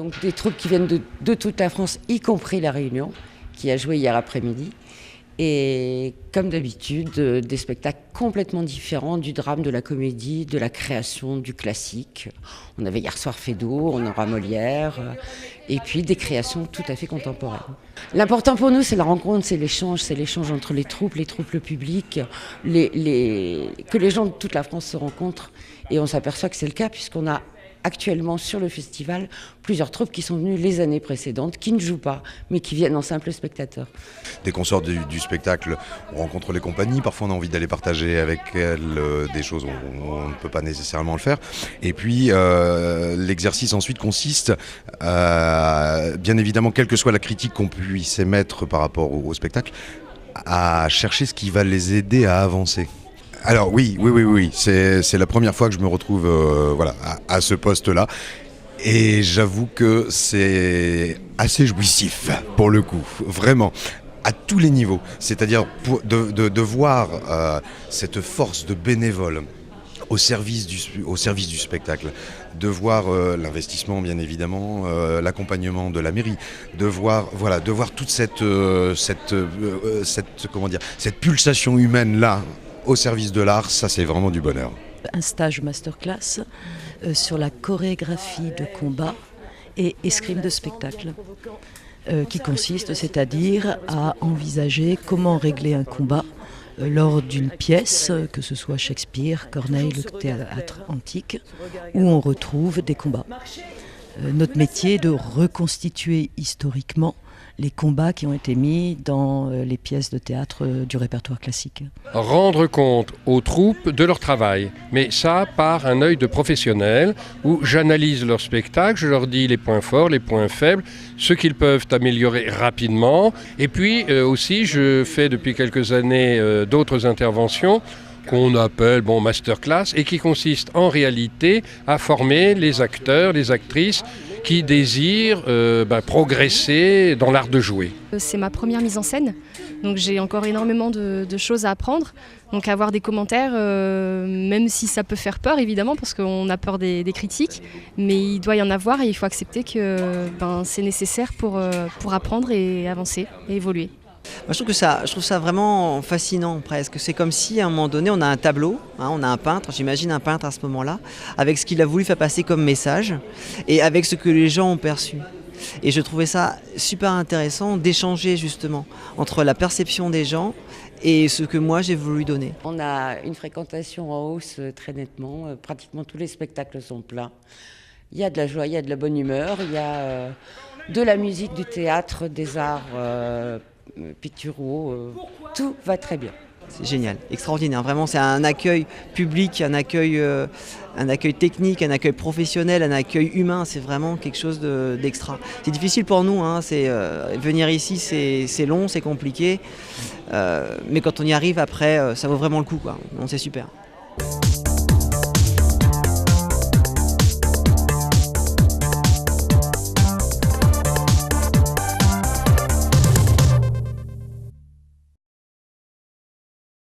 donc des troupes qui viennent de toute la France, y compris La Réunion, qui a joué hier après-midi. Et comme d'habitude, des spectacles complètement différents, du drame, de la comédie, de la création, du classique. On avait hier soir Feydeau, on aura Molière, et puis des créations tout à fait contemporaines. L'important pour nous, c'est la rencontre, c'est l'échange entre les troupes, le public, que les gens de toute la France se rencontrent. Et on s'aperçoit que c'est le cas, puisqu'on a actuellement sur le festival plusieurs troupes qui sont venues les années précédentes, qui ne jouent pas, mais qui viennent en simple spectateur. Dès qu'on sort du spectacle, on rencontre les compagnies, parfois on a envie d'aller partager avec elles des choses où on ne peut pas nécessairement le faire. Et puis l'exercice ensuite consiste, bien évidemment, quelle que soit la critique qu'on puisse émettre par rapport au spectacle, à chercher ce qui va les aider à avancer. Alors oui, c'est la première fois que je me retrouve à ce poste-là. Et j'avoue que c'est assez jouissif, pour le coup, vraiment, à tous les niveaux. C'est-à-dire de voir cette force de bénévoles au service du spectacle, de voir l'investissement bien évidemment, l'accompagnement de la mairie, de voir toute cette pulsation humaine là au service de l'art, ça c'est vraiment du bonheur. Un stage masterclass sur la chorégraphie de combat et escrime de spectacle, qui consiste, c'est-à-dire à envisager comment régler un combat lors d'une pièce, que ce soit Shakespeare, Corneille, le théâtre antique, où on retrouve des combats. Notre métier est de reconstituer historiquement les combats qui ont été mis dans les pièces de théâtre du répertoire classique. Rendre compte aux troupes de leur travail, mais ça par un œil de professionnel où j'analyse leur spectacle, je leur dis les points forts, les points faibles, ce qu'ils peuvent améliorer rapidement. Et puis aussi, je fais depuis quelques années d'autres interventions qu'on appelle masterclass et qui consistent en réalité à former les acteurs, les actrices qui désirent progresser dans l'art de jouer. C'est ma première mise en scène, donc j'ai encore énormément de choses à apprendre. Donc avoir des commentaires, même si ça peut faire peur évidemment, parce qu'on a peur des critiques, mais il doit y en avoir et il faut accepter que c'est nécessaire pour apprendre et avancer et évoluer. Moi, je trouve ça vraiment fascinant presque. C'est comme si à un moment donné on a un tableau, on a un peintre, j'imagine un peintre à ce moment-là, avec ce qu'il a voulu faire passer comme message et avec ce que les gens ont perçu. Et je trouvais ça super intéressant d'échanger justement entre la perception des gens et ce que moi j'ai voulu donner. On a une fréquentation en hausse très nettement, pratiquement tous les spectacles sont pleins. Il y a de la joie, il y a de la bonne humeur, il y a de la musique, du théâtre, des arts picturaux, tout va très bien. C'est génial, extraordinaire, vraiment c'est un accueil public, un accueil technique, un accueil professionnel, un accueil humain, c'est vraiment quelque chose d'extra. C'est difficile pour nous, venir ici c'est long, c'est compliqué, mais quand on y arrive après ça vaut vraiment le coup, c'est super.